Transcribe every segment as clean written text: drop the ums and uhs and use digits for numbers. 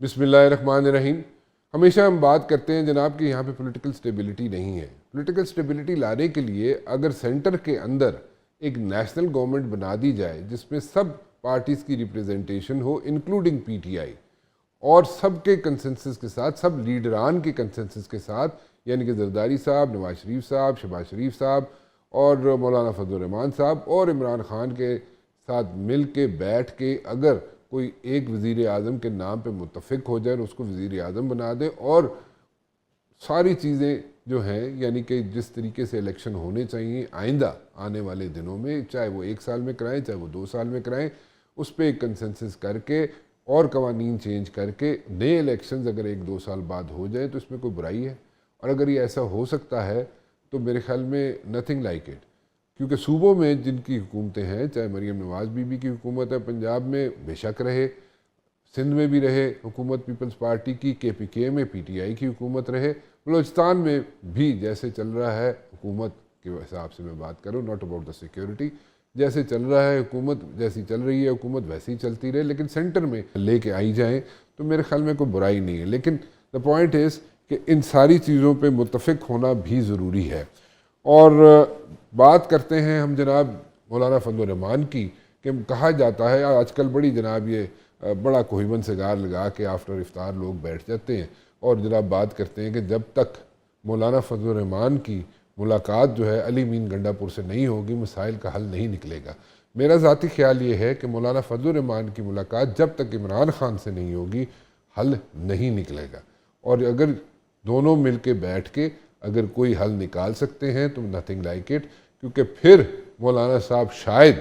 بسم اللہ الرحمن الرحیم۔ ہمیشہ ہم بات کرتے ہیں جناب کہ یہاں پہ پولیٹیکل سٹیبلٹی نہیں ہے۔ پولیٹیکل سٹیبلٹی لانے کے لیے اگر سینٹر کے اندر ایک نیشنل گورنمنٹ بنا دی جائے جس میں سب پارٹیز کی representation who including P T I, اور سب کے کنسنسس کے ساتھ، سب لیڈران کے کنسنسس کے ساتھ، یعنی کہ زرداری صاحب، نواز شریف صاحب، شہباز شریف صاحب اور مولانا فضل الرحمان صاحب اور عمران خان کے ساتھ مل کے بیٹھ کے اگر کوئی ایک وزیر اعظم کے نام پہ متفق ہو جائے اور اس کو وزیر اعظم بنا دے، اور ساری چیزیں جو ہیں یعنی کہ جس طریقے سے الیکشن ہونے چاہیے آئندہ آنے والے دنوں میں، چاہے وہ 1 سال میں کرائیں چاہے وہ 2 سال میں کرائیں، اس پہ ایک کنسنسس کر کے اور قوانین چینج کر کے نئے الیکشنز اگر 1-2 سال بعد ہو جائیں تو اس میں کوئی برائی ہے؟ اور اگر یہ ایسا ہو سکتا ہے تو میرے خیال میں نتھنگ لائک اٹ، کیونکہ صوبوں میں جن کی حکومتیں ہیں، چاہے مریم نواز بی بی کی حکومت ہے پنجاب میں بے شک رہے، سندھ میں بھی رہے حکومت پیپلز پارٹی کی، کے پی کے میں پی ٹی آئی کی حکومت رہے، بلوچستان میں بھی جیسے چل رہا ہے حکومت کے حساب سے میں بات کروں، ناٹ اباؤٹ دا سیکیورٹی، جیسے چل رہا ہے حکومت، جیسی چل رہی ہے حکومت ویسے ہی چلتی رہے، لیکن سینٹر میں لے کے آئی جائیں تو میرے خیال میں کوئی برائی نہیں ہے۔ لیکن دا پوائنٹ از کہ ان ساری چیزوں پہ متفق ہونا بھی ضروری ہے۔ اور بات کرتے ہیں ہم جناب مولانا فضل الرحمان کی، کہ کہا جاتا ہے آج کل بڑی جناب یہ بڑا کوہیبند سگار لگا کے آفٹر افطار لوگ بیٹھ جاتے ہیں اور جناب بات کرتے ہیں کہ جب تک مولانا فضل الرحمان کی ملاقات جو ہے علی مین گنڈا پور سے نہیں ہوگی مسائل کا حل نہیں نکلے گا۔ میرا ذاتی خیال یہ ہے کہ مولانا فضل الرحمان کی ملاقات جب تک عمران خان سے نہیں ہوگی حل نہیں نکلے گا، اور اگر دونوں مل کے بیٹھ کے اگر کوئی حل نکال سکتے ہیں تو نتھنگ لائک اٹ، کیونکہ پھر مولانا صاحب شاید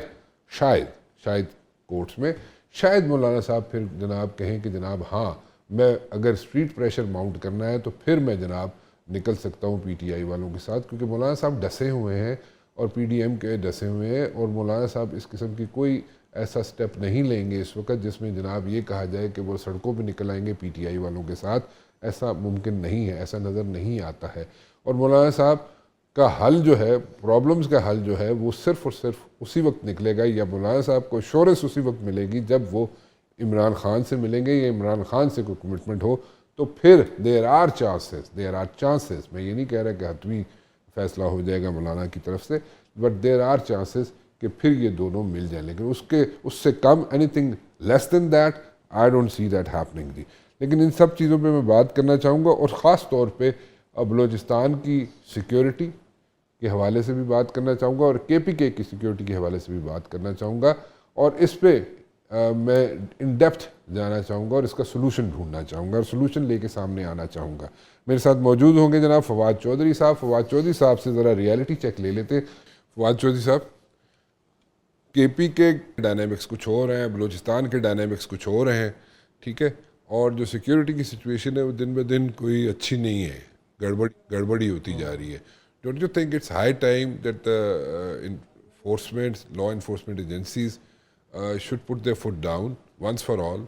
کورٹس میں شاید مولانا صاحب پھر جناب کہیں کہ جناب ہاں میں اگر اسٹریٹ پریشر ماؤنٹ کرنا ہے تو پھر میں جناب نکل سکتا ہوں پی ٹی آئی والوں کے ساتھ، کیونکہ مولانا صاحب ڈسے ہوئے ہیں اور پی ڈی ایم کے ڈسے ہوئے ہیں، اور مولانا صاحب اس قسم کی کوئی ایسا سٹیپ نہیں لیں گے اس وقت جس میں جناب یہ کہا جائے کہ وہ سڑکوں پہ نکل آئیں گے پی ٹی آئی والوں کے ساتھ۔ ایسا ممکن نہیں ہے، ایسا نظر نہیں آتا ہے۔ اور مولانا صاحب کا حل جو ہے، پرابلمز کا حل جو ہے، وہ صرف اور صرف اسی وقت نکلے گا، یا مولانا صاحب کو شورش اسی وقت ملے گی جب وہ عمران خان سے ملیں گے یا عمران خان سے کوئی کمٹمنٹ ہو، تو پھر دیر آر چانسز، میں یہ نہیں کہہ رہا کہ حتمی فیصلہ ہو جائے گا مولانا کی طرف سے، بٹ دیر آر چانسز کہ پھر یہ دونوں مل جائیں، لیکن اس سے کم anything less than that I don't see that happening دی۔ لیکن ان سب چیزوں پہ میں بات کرنا چاہوں گا، اور خاص طور پہ بلوچستان کی سیکیورٹی کے حوالے سے بھی بات کرنا چاہوں گا، اور کے پی کے کی سیکیورٹی کے حوالے سے بھی بات کرنا چاہوں گا، اور اس پہ میں ان ڈیپتھ جانا چاہوں گا اور اس کا سلوشن ڈھونڈنا چاہوں گا اور سلوشن لے کے سامنے آنا چاہوں گا۔ میرے ساتھ موجود ہوں گے جناب فواد چودھری صاحب۔ فواد چودھری صاحب سے ذرا ریالٹی چیک لے لیتے۔ فواد چودھری صاحب، کے پی کے ڈائنامکس کچھ اور ہیں، بلوچستان کے ڈائنامکس کچھ اور ہیں، ٹھیک ہے، اور جو سیکیورٹی کی سچویشن ہے وہ دن بہ دن کوئی اچھی نہیں ہے، گڑبڑی ہوتی جا رہی ہے۔ Don't you think it's high time that law enforcement agencies should put their foot down once for all،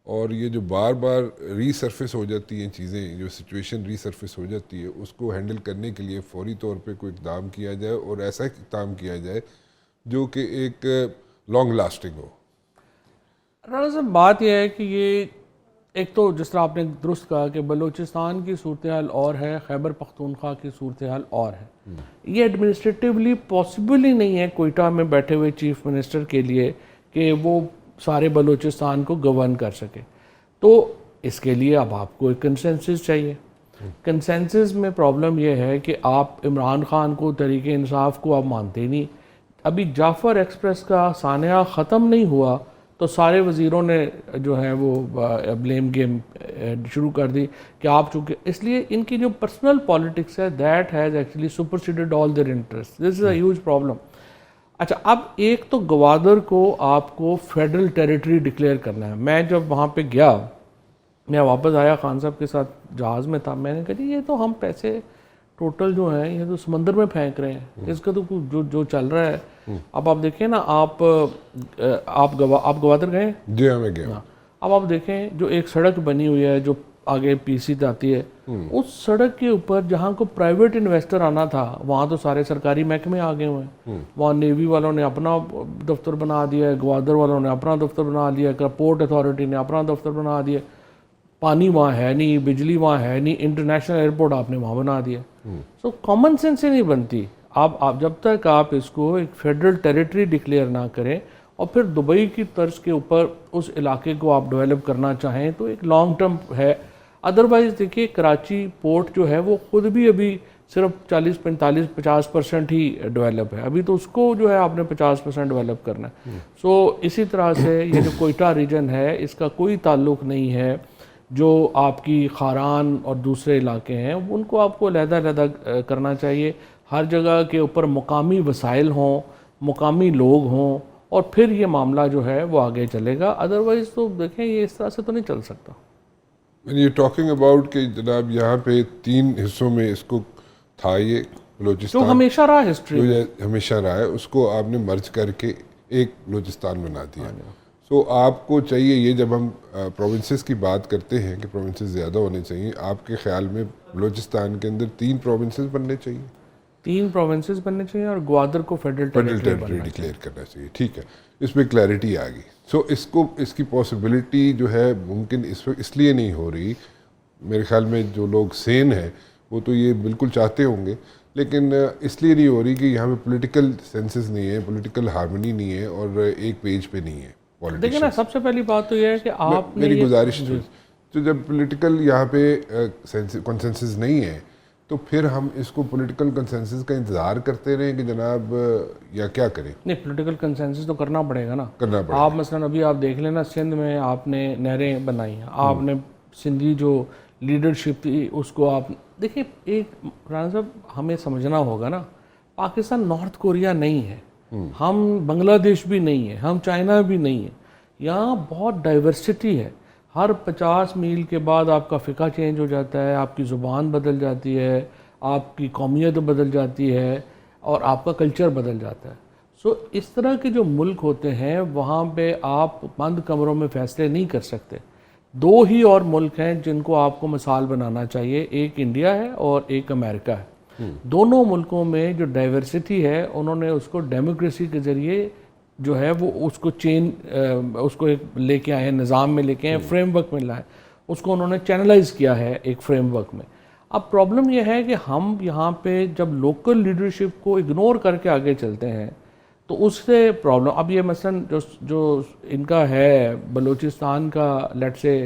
اور یہ جو بار بار ری سرفیس ہو جاتی ہیں چیزیں، جو سچویشن ری سرفیس ہو جاتی ہے اس کو ہینڈل کرنے کے لیے فوری طور پہ کوئی اقدام کیا جائے، اور ایسا اقدام کیا جائے جو کہ ایک لانگ لاسٹنگ ہو۔ رانا صاحب، بات یہ ہے کہ یہ ایک تو جس طرح آپ نے درست کہا کہ بلوچستان کی صورتحال اور ہے، خیبر پختونخوا کی صورتحال اور ہے۔ یہ ایڈمنسٹریٹیولی پاسبل ہی نہیں ہے کوئٹہ میں بیٹھے ہوئے چیف منسٹر کے لیے کہ وہ سارے بلوچستان کو گورن کر سکے، تو اس کے لیے اب آپ کو ایک کنسنسس چاہیے۔ کنسنسس میں پرابلم یہ ہے کہ آپ عمران خان کو، تحریک انصاف کو آپ مانتے نہیں۔ ابھی جعفر ایکسپریس کا سانحہ ختم نہیں ہوا تو سارے وزیروں نے جو ہے وہ بلیم گیم شروع کر دی کہ آپ چونکہ، اس لیے ان کی جو پرسنل پالیٹکس ہے that has actually superseded all their interest, this is a huge problem. اچھا، اب ایک تو گوادر کو آپ کو فیڈرل ٹیریٹری ڈکلیئر کرنا ہے۔ میں جب وہاں پہ گیا، میں واپس آیا خان صاحب کے ساتھ جہاز میں تھا، میں نے کہا جی یہ تو ہم پیسے ٹوٹل جو ہیں یہ تو سمندر میں پھینک رہے ہیں، اس کا تو جو چل رہا ہے۔ اب آپ دیکھیں نا، آپ گوادر گئے؟ جی ہاں، میں گیا۔ اب آپ دیکھیں جو ایک سڑک بنی ہوئی ہے جو آگے پی سی جاتی ہے، اس سڑک کے اوپر جہاں کو پرائیویٹ انویسٹر آنا تھا وہاں تو سارے سرکاری محکمے آ گئے ہوئے ہیں۔ وہاں نیوی والوں نے اپنا دفتر بنا دیا ہے، گوادر والوں نے اپنا دفتر بنا دیا ہے، پورٹ اتھارٹی نے اپنا دفتر بنا دیا۔ پانی وہاں ہے نہیں, بجلی وہاں ہے نہیں, انٹرنیشنل ایئرپورٹ آپ نے وہاں بنا دیا. سو کامن سینس ہی نہیں بنتی. آپ جب تک آپ اس کو ایک فیڈرل ٹیریٹری ڈکلیئر نہ کریں اور پھر دبئی کی طرز کے اوپر اس علاقے کو آپ ڈیولپ کرنا چاہیں تو ایک لانگ ٹرم ہے. ادروائز دیکھیے کراچی پورٹ جو ہے وہ خود بھی ابھی صرف 40-45-50% ہی ڈیولپ ہے. ابھی تو اس کو جو ہے آپ نے 50% ڈیولپ کرنا ہے. سو اسی طرح سے یہ جو کوئٹہ ریجن ہے اس کا کوئی تعلق نہیں ہے جو آپ کی خاران اور دوسرے علاقے ہیں ان کو آپ کو علیحدہ علیحدہ کرنا چاہیے. ہر جگہ کے اوپر مقامی وسائل ہوں, مقامی لوگ ہوں, اور پھر یہ معاملہ جو ہے وہ آگے چلے گا. ادروائز تو دیکھیں یہ اس طرح سے تو نہیں چل سکتا. یہ ٹاکنگ اباؤٹ کہ جناب یہاں پہ 3 حصوں میں اس کو تھا, یہ بلوچستان جو ہمیشہ رہا ہسٹری جو ہمیشہ رہا ہے اس کو آپ نے مرج کر کے ایک بلوچستان بنا دیا. سو آپ کو چاہیے یہ جب ہم پروونسز کی بات کرتے ہیں کہ پروونسز زیادہ ہونے چاہیے, آپ کے خیال میں بلوچستان کے اندر 3 پروونسز بننے چاہیے؟ 3 پروونسز بننے چاہیے اور گوادر کو فیڈرل ٹیریٹری ڈکلیئر کرنا چاہیے. ٹھیک ہے, اس پہ کلیئرٹی آ گئی. سو اس کی پاسبلٹی جو ہے ممکن اس لیے نہیں ہو رہی, میرے خیال میں جو لوگ سین ہیں وہ تو یہ بالکل چاہتے ہوں گے, لیکن اس لیے نہیں ہو رہی کہ یہاں پہ پولیٹیکل سینسز نہیں ہے, پولیٹیکل ہارمنی نہیں ہے اور ایک پیج پہ نہیں ہے. دیکھیں نا سب سے پہلی بات تو یہ ہے کہ آپ نے میری گزارش تو جب پولیٹیکل یہاں پہ کنسنسس نہیں ہے تو پھر ہم اس کو پولیٹیکل کنسنسس کا انتظار کرتے رہیں کہ جناب یا کیا کریں؟ نہیں, پولیٹیکل کنسنسس تو کرنا پڑے گا نا. کرنا پڑے گا. آپ مثلا ابھی آپ دیکھ لینا سندھ میں آپ نے نہریں بنائی ہیں, آپ نے سندھی جو لیڈرشپ تھی اس کو آپ دیکھیں. ایک رانا صاحب ہمیں سمجھنا ہوگا نا, پاکستان نارتھ کوریا نہیں ہے, ہم بنگلہ دیش بھی نہیں ہے, ہم چائنا بھی نہیں ہے. یہاں بہت ڈائیورسٹی ہے. ہر 50 میل کے بعد آپ کا فقہ چینج ہو جاتا ہے, آپ کی زبان بدل جاتی ہے, آپ کی قومیت بدل جاتی ہے اور آپ کا کلچر بدل جاتا ہے. سو اس طرح کے جو ملک ہوتے ہیں وہاں پہ آپ بند کمروں میں فیصلے نہیں کر سکتے. 2 ہی اور ملک ہیں جن کو آپ کو مثال بنانا چاہیے, ایک انڈیا ہے اور ایک امریکہ ہے. دونوں ملکوں میں جو ڈائیورسٹی ہے انہوں نے اس کو ڈیموکریسی کے ذریعے جو ہے وہ اس کو اس کو ایک لے کے آئے ہیں, نظام میں لے کے آئے ہیں, فریم ورک میں لائے, اس کو انہوں نے چینلائز کیا ہے ایک فریم ورک میں. اب پرابلم یہ ہے کہ ہم یہاں پہ جب لوکل لیڈرشپ کو اگنور کر کے آگے چلتے ہیں تو اس سے پرابلم. اب یہ مثلا جو ان کا ہے بلوچستان کا لیٹ سے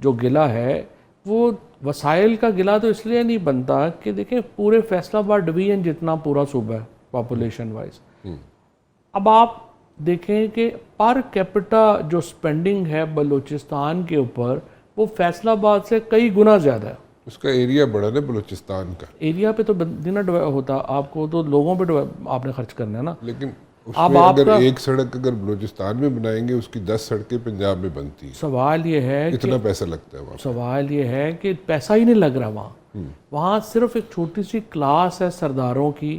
جو گلہ ہے وہ وسائل کا گلہ تو اس لیے نہیں بنتا کہ دیکھیں پورے فیصل آباد ڈویژن جتنا پورا صوبہ ہے پاپولیشن وائز, اب آپ دیکھیں کہ پر کیپٹا جو سپینڈنگ ہے بلوچستان کے اوپر وہ فیصل آباد سے کئی گنا زیادہ ہے. اس کا ایریا بڑا ہے بلوچستان کا, ایریا پہ تو دینا ہوتا آپ کو, تو لوگوں پہ آپ نے خرچ کرنا ہے نا. لیکن اس میں اگر ایک سڑک اگر بلوچستان میں بنائیں گے اس کی 10 سڑکیں پنجاب میں بنتی ہیں. سوال یہ ہے اتنا پیسہ لگتا ہے وہاں. سوال یہ ہے کہ پیسہ ہی نہیں لگ رہا وہاں صرف ایک چھوٹی سی کلاس ہے سرداروں کی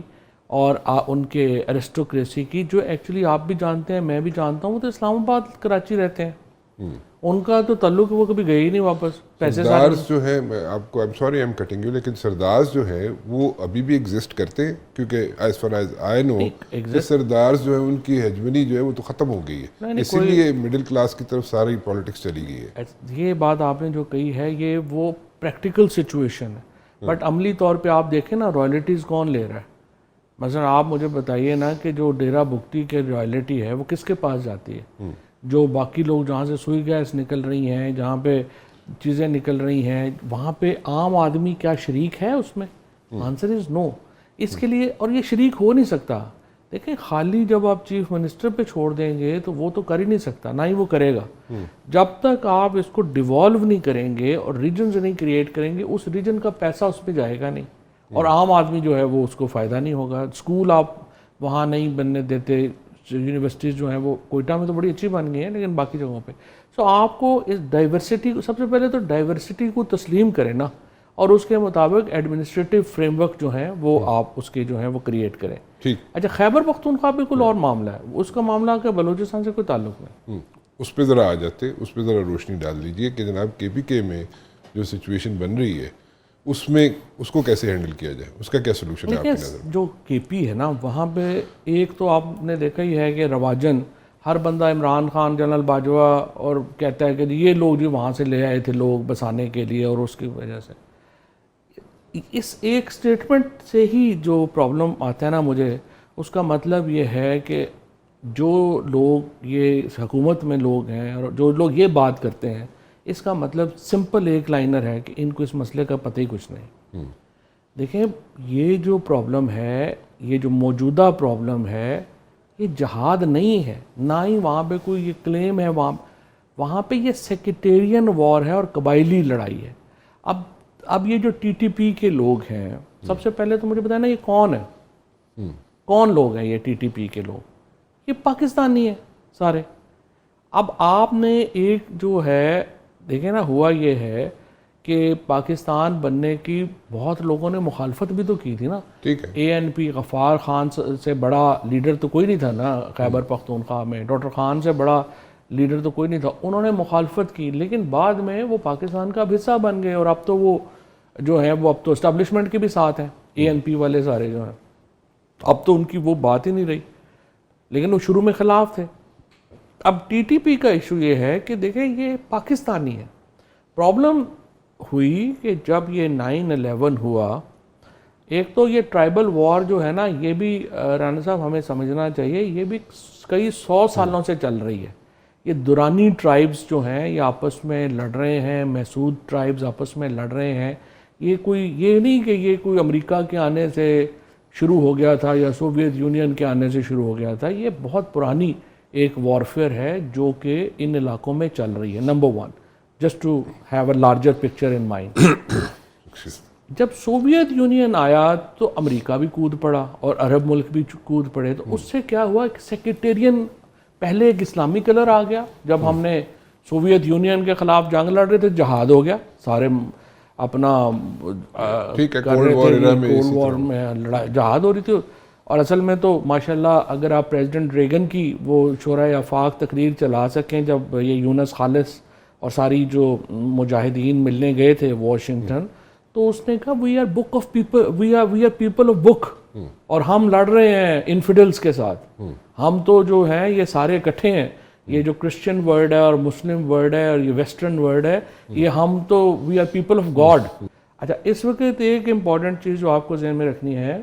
اور ان کے ایرسٹوکریسی کی, جو ایکچولی آپ بھی جانتے ہیں میں بھی جانتا ہوں, وہ تو اسلام آباد کراچی رہتے ہیں. ان کا تو تعلق وہ کبھی گئے ہی نہیں واپس. پیسے سردارز جو ہے, میں آپ کو I'm sorry I'm cutting you, لیکن سردارز جو ہے وہ ابھی بھی ایگزسٹ کرتے ہیں کیونکہ as far as I know sardars جو ہے ان کی ہیجمنی جو ہے وہ تو ختم ہو گئی ہے, اسی لیے مڈل کلاس کی طرف ساری پالیٹکس چلی گئی ہے. یہ بات آپ نے جو کہی ہے یہ وہ پریکٹیکل سچویشن ہے, بٹ عملی طور پہ آپ دیکھیں نا رائلٹیز کون لے رہا ہے. مثلا آپ مجھے بتائیے نا کہ جو ڈیرہ بگٹی کے رائلٹی ہے وہ کس کے پاس جاتی ہے؟ جو باقی لوگ جہاں سے سوئی گیس نکل رہی ہیں, جہاں پہ چیزیں نکل رہی ہیں, وہاں پہ عام آدمی کیا شریک ہے اس میں؟ آنسر از نو. اس کے لیے اور یہ شریک ہو نہیں سکتا. دیکھیں خالی جب آپ چیف منسٹر پہ چھوڑ دیں گے تو وہ تو کر ہی نہیں سکتا, نہ ہی وہ کرے گا. جب تک آپ اس کو ڈیوالو نہیں کریں گے اور ریجنز نہیں کریٹ کریں گے اس ریجن کا پیسہ اس پہ جائے گا نہیں, اور عام آدمی جو ہے وہ اس کو فائدہ نہیں ہوگا. اسکول آپ وہاں نہیں بننے دیتے, یونیورسٹیز جو ہیں وہ کوئٹہ میں تو بڑی اچھی بن گئی ہیں لیکن باقی جگہوں پہ. سو آپ کو اس ڈائیورسٹی کو سب سے پہلے تو ڈائیورسٹی کو تسلیم کریں نا, اور اس کے مطابق ایڈمنسٹریٹو فریم ورک جو ہیں وہ آپ اس کے جو ہیں وہ کریٹ کریں. اچھا خیبر پختونخوا بالکل اور معاملہ ہے, اس کا معاملہ کہ بلوچستان سے کوئی تعلق نہیں. اس پہ ذرا آ جاتے, اس پہ ذرا روشنی ڈال دیجئے کہ جناب کے پی کے میں جو سچویشن بن رہی ہے اس میں اس کو کیسے ہینڈل کیا جائے, اس کا کیا سلوشن ہے آپ کی نظر میں؟ جو کے پی ہے نا وہاں پہ ایک تو آپ نے دیکھا ہی ہے کہ رواجن ہر بندہ عمران خان، جنرل باجوہ، اور کہتا ہے کہ یہ لوگ جو وہاں سے لے آئے تھے لوگ بسانے کے لیے، اور اس کی وجہ سے اس ایک سٹیٹمنٹ سے ہی جو پرابلم آتا ہے نا مجھے، اس کا مطلب یہ ہے کہ جو لوگ یہ حکومت میں لوگ ہیں اور جو لوگ یہ بات کرتے ہیں، اس کا مطلب سمپل ایک لائنر ہے کہ ان کو اس مسئلے کا پتہ ہی کچھ نہیں۔ دیکھیں یہ جو پرابلم ہے، یہ جو موجودہ پرابلم ہے، یہ جہاد نہیں ہے، نہ ہی وہاں پہ کوئی یہ کلیم ہے، وہاں پہ یہ سیکٹیرین وار ہے اور قبائلی لڑائی ہے۔ اب یہ جو ٹی ٹی پی کے لوگ ہیں، سب سے پہلے تو مجھے بتانا یہ کون ہے، کون لوگ ہیں یہ ٹی ٹی پی کے لوگ؟ یہ پاکستانی ہیں سارے۔ اب آپ نے ایک جو ہے دیکھیں نا، ہوا یہ ہے کہ پاکستان بننے کی بہت لوگوں نے مخالفت بھی تو کی تھی نا۔ ٹھیک ہے، اے این پی، غفار خان سے بڑا لیڈر تو کوئی نہیں تھا نا خیبر پختونخوا میں، ڈاکٹر خان سے بڑا لیڈر تو کوئی نہیں تھا، انہوں نے مخالفت کی، لیکن بعد میں وہ پاکستان کا حصہ بن گئے، اور اب تو وہ جو ہیں وہ اب تو اسٹیبلشمنٹ کے بھی ساتھ ہیں، اے این پی والے سارے جو ہیں، اب تو ان کی وہ بات ہی نہیں رہی، لیکن وہ شروع میں خلاف تھے۔ اب ٹی ٹی پی کا ایشو یہ ہے کہ دیکھیں یہ پاکستانی ہے۔ پرابلم ہوئی کہ جب یہ 9/11 ہوا، ایک تو یہ ٹرائبل وار جو ہے نا، یہ بھی رانا صاحب ہمیں سمجھنا چاہیے، یہ بھی کئی 100 سالوں سے چل رہی ہے۔ یہ دورانی ٹرائبز جو ہیں یہ آپس میں لڑ رہے ہیں، محسود ٹرائبز آپس میں لڑ رہے ہیں۔ یہ نہیں کہ یہ کوئی امریکہ کے آنے سے شروع ہو گیا تھا یا سوویت یونین کے آنے سے شروع ہو گیا تھا، یہ بہت پرانی ایک وارفیئر ہے جو کہ ان علاقوں میں چل رہی ہے۔ Number 1، just to have a larger picture in mind. جب سوویت یونین آیا تو امریکہ بھی کود پڑا اور عرب ملک بھی کود پڑے، تو اس سے کیا ہوا کہ سیکٹیرین پہلے ایک اسلامی کلر آ گیا۔ جب ہم نے سوویت یونین کے خلاف جنگ لڑ رہے تھے، جہاد ہو گیا، سارے اپنا کر رہے تھے، کولڈ وار میں جہاد ہو رہی تھی۔ اور اصل میں تو ماشاءاللہ اگر آپ پریزیڈنٹ ریگن کی وہ شورائے آفاق تقریر چلا سکیں، جب یہ یونس خالص اور ساری جو مجاہدین ملنے گئے تھے واشنگٹن، تو اس نے کہا وی آر پیپل آف بک، اور ہم لڑ رہے ہیں انفیڈلز کے ساتھ، ہم تو جو ہیں یہ سارے اکٹھے ہیں، یہ جو کرسچن ورڈ ہے اور مسلم ورڈ ہے اور یہ ویسٹرن ورڈ ہے، یہ ہم تو we are people of God. اچھا، اس وقت ایک امپورٹنٹ چیز جو آپ کو ذہن میں رکھنی ہے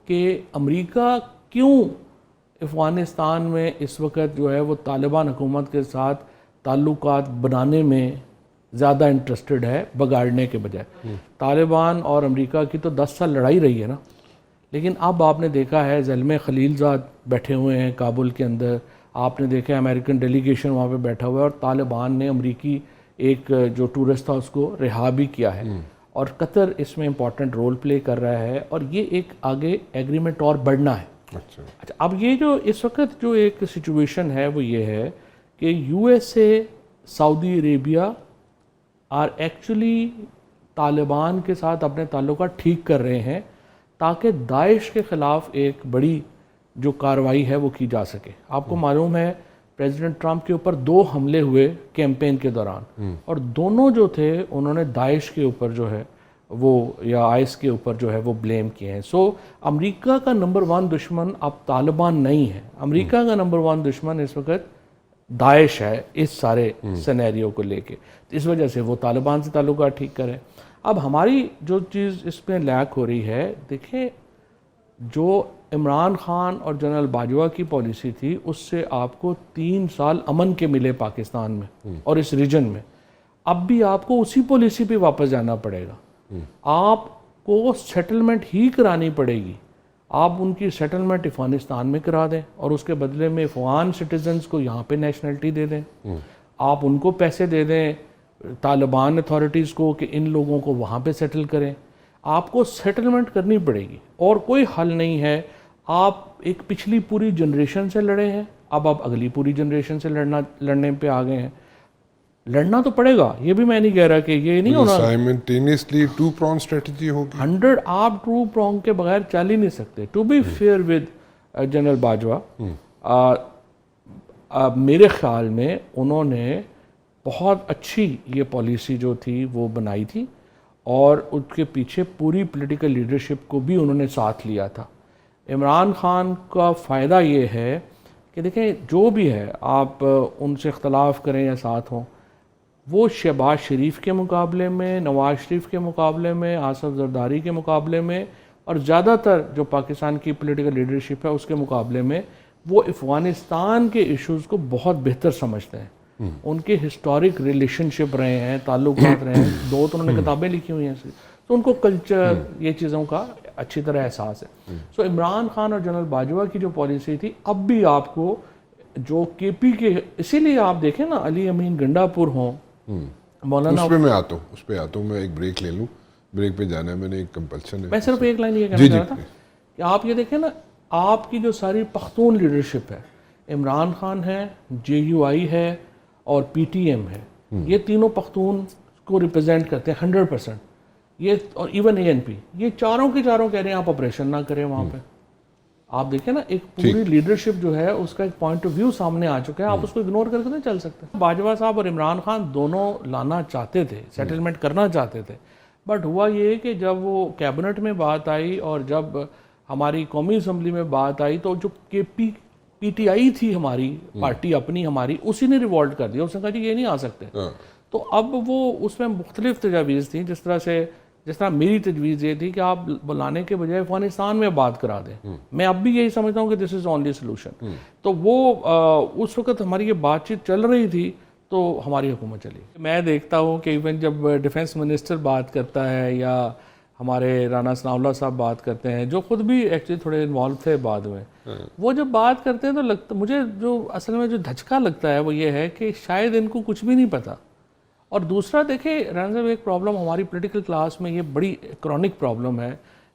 کہ امریکہ کیوں افغانستان میں اس وقت جو ہے وہ طالبان حکومت کے ساتھ تعلقات بنانے میں زیادہ انٹرسٹڈ ہے بگاڑنے کے بجائے۔ طالبان اور امریکہ کی تو 10 سال لڑائی رہی ہے نا، لیکن اب آپ نے دیکھا ہے زلمے خلیل زاد بیٹھے ہوئے ہیں کابل کے اندر، آپ نے دیکھا ہے امریکن ڈیلیگیشن وہاں پہ بیٹھا ہوا ہے، اور طالبان نے امریکی ایک جو ٹورسٹ تھا اس کو رہا بھی کیا ہے، اور قطر اس میں امپورٹنٹ رول پلے کر رہا ہے، اور یہ ایک آگے ایگریمنٹ اور بڑھنا ہے۔ اچھا، اب یہ جو اس وقت جو ایک سچویشن ہے وہ یہ ہے کہ یو ایس اے، سعودی عربیہ آر ایکچولی طالبان کے ساتھ اپنے تعلقات ٹھیک کر رہے ہیں تاکہ داعش کے خلاف ایک بڑی جو کارروائی ہے وہ کی جا سکے۔ آپ کو معلوم ہے پریزیڈنٹ ٹرمپ کے اوپر 2 حملے ہوئے کیمپین کے دوران، اور دونوں جو تھے انہوں نے داعش کے اوپر جو ہے وہ یا آئس کے اوپر جو ہے وہ بلیم کیے ہیں۔ سو امریکہ کا نمبر 1 دشمن اب طالبان نہیں ہے، امریکہ کا نمبر 1 دشمن اس وقت داعش ہے اس سارے سینیریو کو لے کے، اس وجہ سے وہ طالبان سے تعلقات ٹھیک کریں۔ اب ہماری جو چیز اس میں لیک ہو رہی ہے، دیکھیں جو عمران خان اور جنرل باجوہ کی پالیسی تھی اس سے آپ کو 3 سال امن کے ملے پاکستان میں اور اس ریجن میں، اب بھی آپ کو اسی پالیسی پہ واپس جانا پڑے گا، آپ کو سیٹلمنٹ ہی کرانی پڑے گی۔ آپ ان کی سیٹلمنٹ افغانستان میں کرا دیں اور اس کے بدلے میں افغان سٹیزنز کو یہاں پہ نیشنلٹی دے دیں، آپ ان کو پیسے دے دیں طالبان اتھارٹیز کو کہ ان لوگوں کو وہاں پہ سیٹل کریں، آپ کو سیٹلمنٹ کرنی پڑے گی، اور کوئی حل نہیں ہے۔ آپ ایک پچھلی پوری جنریشن سے لڑے ہیں، اب آپ اگلی پوری جنریشن سے لڑنے پہ آ گئے ہیں، لڑنا تو پڑے گا، یہ بھی میں نہیں کہہ رہا کہ یہ نہیں ہونا سائملٹینیسلی 2 prong اسٹریٹجی ہوگی 100، آپ 2 prong کے بغیر چل ہی نہیں سکتے۔ To be fair with General Bajwa, میرے خیال میں انہوں نے بہت اچھی یہ پالیسی جو تھی وہ بنائی تھی، اور اس کے پیچھے پوری پولیٹیکل لیڈرشپ کو بھی انہوں نے ساتھ لیا تھا۔ عمران خان کا فائدہ یہ ہے کہ دیکھیں جو بھی ہے آپ ان سے اختلاف کریں یا ساتھ ہوں، وہ شہباز شریف کے مقابلے میں، نواز شریف کے مقابلے میں، آصف زرداری کے مقابلے میں، اور زیادہ تر جو پاکستان کی پولیٹیکل لیڈرشپ ہے اس کے مقابلے میں، وہ افغانستان کے ایشوز کو بہت بہتر سمجھتے ہیں. ان کے ہسٹورک ریلیشن شپ رہے ہیں، تعلقات رہے ہیں، دو تو انہوں نے کتابیں لکھی ہوئی ہیں، تو ان کو کلچر یہ چیزوں کا اچھی طرح احساس ہے. سو عمران خان اور جنرل باجوہ کی جو پالیسی تھی، اب بھی آپ کو جو کے پی کے، اسی لیے آپ دیکھیں نا علی امین گنڈا پور ہوں، مولانا، اس پہ میں آتا ہوں میں ایک بریک لے لوں، بریک پہ جانا ہے، میں نے ایک کمپلشن ہے. میں صرف ایک لائن یہ کہنا چاہ رہا تھا کہ آپ یہ دیکھیں نا، آپ کی جو ساری پختون لیڈرشپ ہے، عمران خان ہے، جے یو آئی ہے اور پی ٹی ایم ہے، یہ تینوں پختون کو ریپرزینٹ کرتے ہیں 100%. یہ اور ایون اے این پی، یہ چاروں کے چاروں کہہ رہے ہیں آپ آپریشن نہ کریں وہاں پہ. آپ دیکھیں نا ایک پوری لیڈرشپ جو ہے اس کا ایک پوائنٹ آف ویو سامنے آ چکا ہے، آپ اس کو اگنور کر کے نہیں چل سکتے. باجوہ صاحب اور عمران خان دونوں لانا چاہتے تھے، سیٹلمنٹ کرنا چاہتے تھے، بٹ ہوا یہ کہ جب وہ کیبنٹ میں بات آئی اور جب ہماری قومی اسمبلی میں بات آئی تو جو کے پی ٹی آئی تھی ہماری پارٹی اپنی ہماری، اسی نے ریوالٹ کر دیا. اس نے کہا جی یہ نہیں آ سکتے. تو اب وہ اس میں مختلف تجاویز تھیں، جس طرح میری تجویز یہ تھی کہ آپ بلانے کے بجائے افغانستان میں بات کرا دیں. میں اب بھی یہی سمجھتا ہوں کہ دس از اونلی سولوشن. تو وہ اس وقت ہماری یہ بات چیت چل رہی تھی تو ہماری حکومت چلی. میں دیکھتا ہوں کہ ایون جب ڈیفنس منسٹر بات کرتا ہے یا ہمارے رانا ثناء اللہ صاحب بات کرتے ہیں، جو خود بھی ایکچولی تھوڑے انوالو تھے بعد میں، وہ جب بات کرتے ہیں تو مجھے جو اصل میں جو دھچکا لگتا ہے وہ یہ ہے کہ شاید ان کو کچھ بھی نہیں پتہ. اور دوسرا دیکھیں رانا صاحب، ایک پرابلم ہماری پولیٹیکل کلاس میں یہ بڑی کرونک پرابلم ہے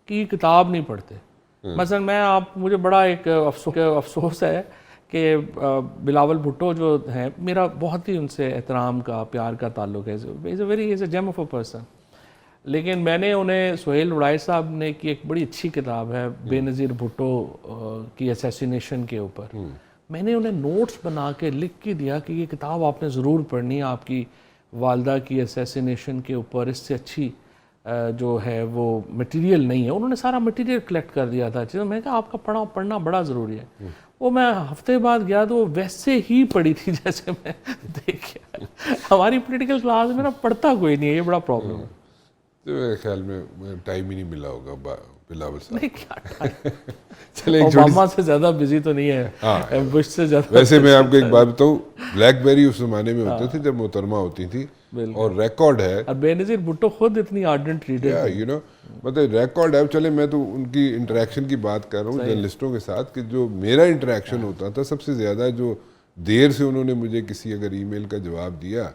کہ یہ کتاب نہیں پڑھتے. مثلا مجھے بڑا ایک افسوس ہے کہ بلاول بھٹو جو ہیں، میرا بہت ہی ان سے احترام کا، پیار کا تعلق ہے، از اے جیم آف اے پرسن. لیکن میں نے انہیں، سہیل وڑائی صاحب نے کی ایک بڑی اچھی کتاب ہے بے نظیر بھٹو کی اسیسینیشن کے اوپر، میں نے انہیں نوٹس بنا کے لکھ کے دیا کہ یہ کتاب آپ نے ضرور پڑھنی ہے، آپ کی والدہ کی اسیسینیشن کے اوپر اس سے اچھی جو ہے وہ مٹیریل نہیں ہے. انہوں نے سارا مٹیریل کلیکٹ کر دیا تھا چیزیں. میں نے کہا آپ کا پڑھنا بڑا ضروری ہے. وہ میں ہفتے بعد گیا تو وہ ویسے ہی پڑھی تھی جیسے میں دیکھا. ہماری پولیٹیکل کلاس میں نا پڑھتا کوئی نہیں ہے، یہ بڑا پرابلم ہے. میرے خیال میں ٹائم ہی نہیں ملا ہوگا بلاول صاحب. نہیں کیا اوباما سے زیادہ بزی تو نہیں ہے، بش سے زیادہ. ویسے میں آپ کو ایک بات بتاؤں، بلیک بیری اس زمانے میں ہوتے تھے جب محترمہ ہوتی تھی، اور ریکارڈ ہے، اور بے نظیر بھٹو خود اتنی آرڈنٹ ریڈر، یو نو، مطلب ریکارڈ ہے. چلے میں تو ان کی انٹریکشن کی بات کر رہا ہوں جرنلسٹوں کے ساتھ، کہ جو میرا انٹریکشن ہوتا تھا سب سے زیادہ، جو دیر سے انہوں نے مجھے کسی اگر ای میل کا جواب دیا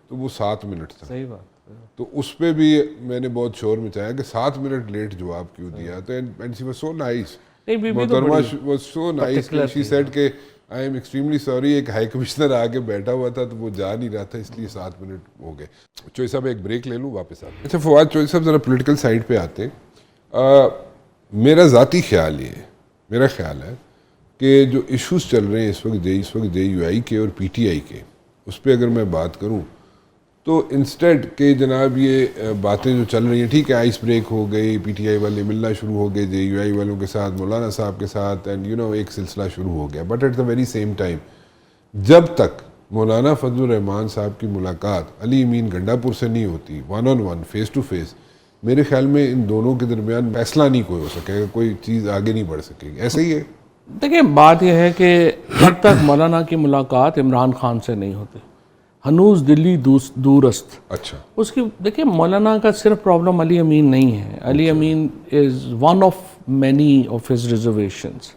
تو وہ 7 منٹ تھا. صحیح بات. تو اس پہ بھی میں نے بہت شور مچایا کہ 7 منٹ لیٹ جواب کیوں دیا. تو and she was so nice, محترمہ was so nice, she said کہ آئی ایم ایکسٹریملی سوری. ایک ہائی کمشنر آ کے بیٹھا ہوا تھا تو وہ جا نہیں رہا تھا، اس لیے 7 منٹ ہو گئے. چوہی صاحب ایک بریک لے لوں، واپس آتے ہیں. اچھا فواد چوہی صاحب، ذرا پولیٹیکل سائڈ پہ آتے ہیں. میرا ذاتی خیال یہ ہے، میرا خیال ہے کہ جو ایشوز چل رہے ہیں اس وقت جے یو آئی کے اور پی ٹی آئی کے، اس پہ اگر میں بات کروں تو انسٹیڈ کہ جناب یہ باتیں جو چل رہی ہیں، ٹھیک ہے آئس بریک ہو گئی، پی ٹی آئی والے ملنا شروع ہو گئے جے یو آئی والوں کے ساتھ، مولانا صاحب کے ساتھ، اینڈ یو نو ایک سلسلہ شروع ہو گیا. But at the very same time جب تک مولانا فضل الرحمان صاحب کی ملاقات علی امین گنڈا پور سے نہیں ہوتی، 1-on-1 فیس ٹو فیس، میرے خیال میں ان دونوں کے درمیان فیصلہ نہیں کوئی ہو سکے گا، کوئی چیز آگے نہیں بڑھ سکے گی. ایسا ہی ہے. دیکھیں بات یہ ہے کہ جب تک مولانا کی ملاقات عمران خان سے نہیں ہوتی، ہنوز دلی دورست. اچھا، اس کی دیکھیں مولانا کا صرف پرابلم علی امین نہیں ہے. Ali Amin is one of many of his reservations.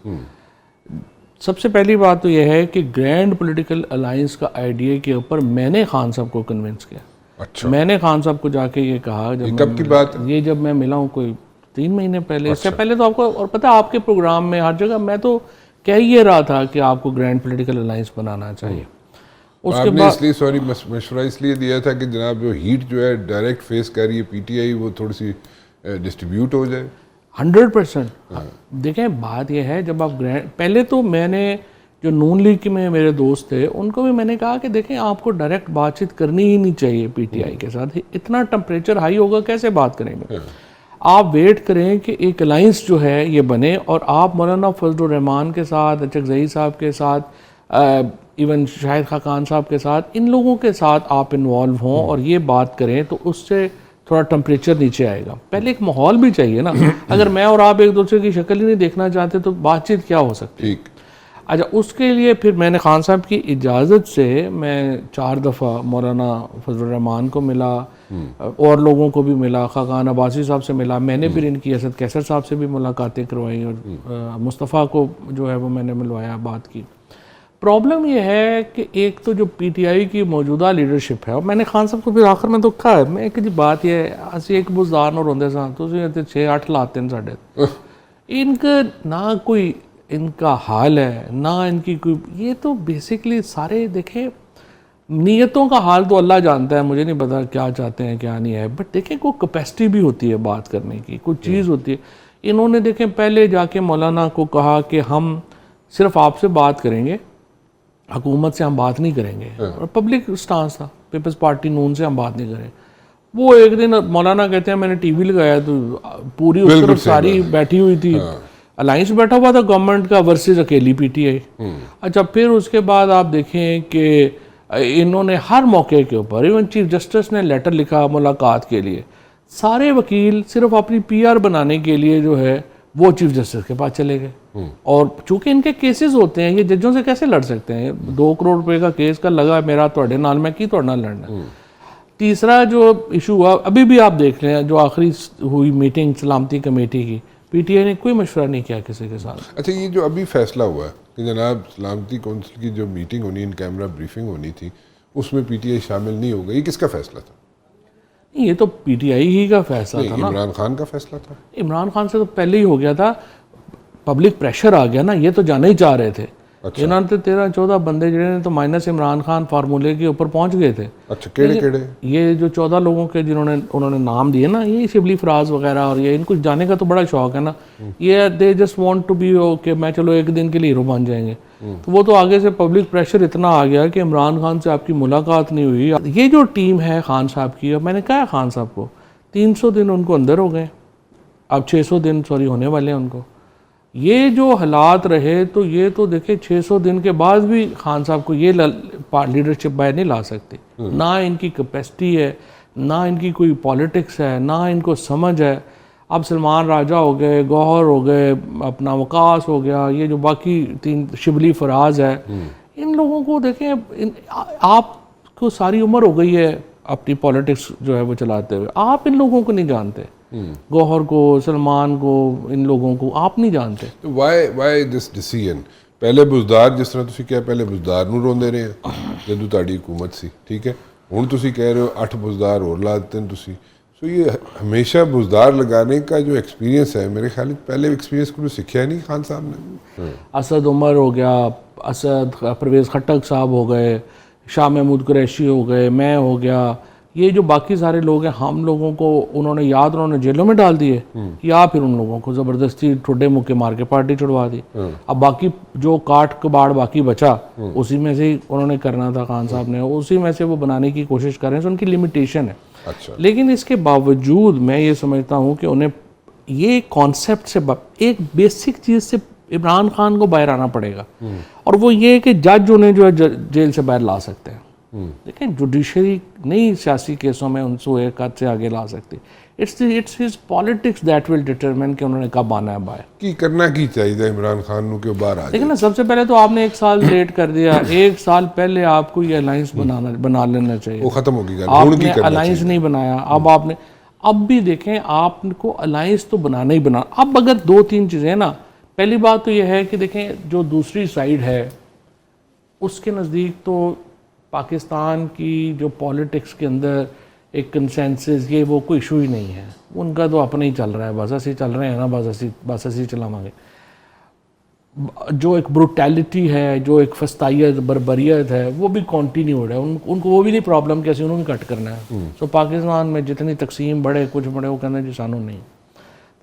سب سے پہلی بات تو یہ ہے کہ گرینڈ پولیٹیکل الائنس کا آئیڈیا کے اوپر میں نے خان صاحب کو کنونس کیا. اچھا، میں نے خان صاحب کو جا کے یہ کہا، کب کی بات؟ یہ جب میں ملا ہوں کوئی 3 مہینے پہلے. اس سے پہلے تو آپ کو اور پتہ، آپ کے پروگرام میں ہر جگہ میں تو کہہ یہ رہا تھا کہ آپ کو گرینڈ پولیٹیکل الائنس بنانا چاہیے. آپ نے اس لیے سوری مشورہ اس لیے دیا تھا کہ جناب جو ہیٹ جو ہے ڈائریکٹ فیس کر رہی ہے پی ٹی آئی، وہ تھوڑی سی ڈسٹریبیوٹ ہو جائے. 100%. دیکھیں بات یہ ہے، جب آپ پہلے تو میں نے جو نون لیگ میں میرے دوست تھے ان کو بھی میں نے کہا کہ دیکھیں آپ کو ڈائریکٹ بات چیت کرنی ہی نہیں چاہیے پی ٹی آئی کے ساتھ. اتنا ٹمپریچر ہائی ہوگا کیسے بات کریں گے. آپ ویٹ کریں کہ ایک الائنس جو ہے یہ بنے, اور آپ مولانا فضل الرحمان کے ساتھ, اچکزئی صاحب کے ساتھ, ایون شاہد خاقان صاحب کے ساتھ, ان لوگوں کے ساتھ آپ انوالو ہوں اور یہ بات کریں, تو اس سے تھوڑا ٹمپریچر نیچے آئے گا. پہلے ایک ماحول بھی چاہیے نا. اگر میں اور آپ ایک دوسرے کی شکل ہی نہیں دیکھنا چاہتے تو بات چیت کیا ہو سکتی ہے؟ اچھا, اس کے لیے پھر میں نے خان صاحب کی اجازت سے میں 4 دفعہ مولانا فضل الرحمان کو ملا, اور لوگوں کو بھی ملا, خاقان عباسی صاحب سے ملا, میں نے پھر ان کی اسد کیسر صاحب سے بھی ملاقاتیں کروائی, اور مصطفیٰ کو جو ہے وہ میں نے ملوایا, بات کی. پرابلم یہ ہے کہ ایک تو جو پی ٹی آئی کی موجودہ لیڈرشپ ہے, اور میں نے خان صاحب کو پھر آخر میں تو کہا ہے, میں کہ جی بات یہ ہے, اسی ایک بزدار نو روندے سان تو 6-8 لاتے ہیں ساڈے, ان کا نہ کوئی ان کا حال ہے نہ ان کی کوئی, یہ تو بیسکلی سارے دیکھیں نیتوں کا حال تو اللہ جانتا ہے, مجھے نہیں پتا کیا چاہتے ہیں کیا نہیں ہے, بٹ دیکھیں کوئی کیپیسٹی بھی ہوتی ہے بات کرنے کی, کوئی چیز ہوتی ہے. انہوں نے دیکھیں پہلے جا کے مولانا کو کہا کہ ہم صرف آپ سے بات کریں گے, حکومت سے ہم بات نہیں کریں گے, اور پبلک سٹانس تھا, پیپلز پارٹی نون سے ہم بات نہیں کریں. وہ ایک دن مولانا کہتے ہیں میں نے ٹی وی لگایا تو پوری اس طرف ساری بیٹھی ہوئی تھی, الائنس بیٹھا ہوا تھا گورنمنٹ کا ورسز اکیلی پی ٹی آئی. اچھا, پھر اس کے بعد آپ دیکھیں کہ انہوں نے ہر موقع کے اوپر, ایون چیف جسٹس نے لیٹر لکھا ملاقات کے لیے, سارے وکیل صرف اپنی پی آر بنانے کے لیے جو ہے وہ چیف جسٹس کے پاس چلے گئے. اور چونکہ ان کے کیسز ہوتے ہیں, یہ ججوں سے کیسے لڑ سکتے ہیں, 2 کروڑ روپے کا کیس کا لگا میرا توڑے نال, میں کی توڑنا لڑنا. تیسرا جو ایشو ہوا, ابھی بھی آپ دیکھ لیں جو آخری ہوئی میٹنگ سلامتی کمیٹی کی, پی ٹی آئی نے کوئی مشورہ نہیں کیا کسی کے ساتھ. اچھا, یہ جو ابھی فیصلہ ہوا ہے کہ جناب سلامتی کونسل کی جو میٹنگ ہونی, ان کیمرہ بریفنگ ہونی تھی, اس میں پی ٹی آئی شامل نہیں ہو گئی, یہ کس کا فیصلہ تھا؟ یہ تو پی ٹی آئی ہی کا فیصلہ تھا نا. عمران خان کا فیصلہ تھا. عمران خان سے تو پہلے ہی ہو گیا تھا, پبلک پریشر آ گیا نا, یہ تو جانے ہی چاہ رہے تھے. انہوں نے 13-14 بندے جڑے نے تو مائنس عمران خان فارمولے کے اوپر پہنچ گئے تھے. اچھا, کیڑے کیڑے؟ یہ جو 14 لوگوں کے انہوں نے نام دیے نا, یہ شبلی فراز وغیرہ, اور یہ ان کو جانے کا تو بڑا شوق ہے نا, یہ they just want to be کہ میں چلو ایک دن کے لیے ہیرو بن جائیں گے. تو وہ تو آگے سے پبلک پریشر اتنا آ گیا کہ عمران خان سے آپ کی ملاقات نہیں ہوئی. یہ جو ٹیم ہے خان صاحب کی, اور میں نے کہا خان صاحب کو 300 دن ان کو اندر ہو گئے, اب 600 دن ہونے والے ہیں ان کو. یہ جو حالات رہے تو یہ تو دیکھیں 600 دن کے بعد بھی خان صاحب کو یہ لیڈرشپ باہر نہیں لا سکتی. نہ ان کی کیپیسٹی ہے, نہ ان کی کوئی پالیٹکس ہے, نہ ان کو سمجھ ہے. اب سلمان راجہ ہو گئے, گوہر ہو گئے, اپنا وقاص ہو گیا, یہ جو باقی 3 شبلی فراز ہے, ان لوگوں کو دیکھیں آپ کو ساری عمر ہو گئی ہے اپنی پالیٹکس جو ہے وہ چلاتے ہوئے, آپ ان لوگوں کو نہیں جانتے, گوہر کو, سلمان کو, ان لوگوں کو آپ نہیں جانتے. Why this decision? پہلے بزدار جس طرح تسی کہا پہلے بزدار نو روندے رہے ہیں جدو تہاڈی حکومت سی, ٹھیک ہے, ہن تسی کہہ رہے ہو 8 بزدار اور لا دیتے ہیں تسی. سو یہ ہمیشہ بزدار لگانے کا جو ایکسپیرینس ہے, میرے خیال پہلے ایکسپیرینس کو سیکھا نہیں خان صاحب نے. اسد عمر ہو گیا, اسد پرویز خٹک صاحب ہو گئے, شاہ محمود قریشی ہو گئے, میں ہو گیا, یہ جو باقی سارے لوگ ہیں, ہم لوگوں کو انہوں نے انہوں نے جیلوں میں ڈال دیے, یا پھر ان لوگوں کو زبردستی ٹھوڈے مکے مار کے پارٹی چھڑوا دی. اب باقی جو کاٹ کباڑ باقی بچا اسی میں سے ہی انہوں نے کرنا تھا خان صاحب نے, اسی میں سے وہ بنانے کی کوشش کر رہے ہیں. ان کی لمیٹیشن ہے. لیکن اس کے باوجود میں یہ سمجھتا ہوں کہ انہیں یہ کانسیپٹ سے ایک بیسک چیز سے عمران خان کو باہر آنا پڑے گا, اور وہ یہ کہ جج انہیں جو ہے جیل سے باہر لا سکتے ہیں. دیکھیں جوڈیشری نہیں سیاسی کیسوں میں ان سے ایک حد سے آگے لا سکتی. It's his politics that will determine کہ انہوں نے کب آنا ہے باہر. کی کرنا کی چاہیے عمران خان نو کہ باہر آ جائے. لیکن نا سب سے پہلے تو آپ نے 1 سال لیٹ کر دیا, 1 سال پہلے آپ کو یہ الائنس بنا لینا چاہیے. وہ ختم ہو گئی, آپ نے الائنس نہیں بنایا. اب بھی دیکھیں آپ کو الائنس تو بنانا ہی بنا. اب اگر 2-3 چیزیں نا, پہلی بات تو یہ ہے کہ دیکھیں جو دوسری سائیڈ ہے اس کے نزدیک تو پاکستان کی جو پالیٹکس کے اندر ایک کنسنسس یہ وہ کوئی ایشو ہی نہیں ہے. ان کا تو اپنا ہی چل رہا ہے, بس اسی چل رہے ہیں نا, بس اسی چلاواں گے. جو ایک بروٹیلٹی ہے, جو ایک فستائیت بربریت ہے, وہ بھی کنٹینیوڈ ہے. ان کو وہ بھی نہیں پرابلم کہ اسی انہوں نے کٹ کرنا ہے. سو پاکستان میں جتنی تقسیم بڑھے کچھ بڑھے وہ کہنا جی سانوں نہیں.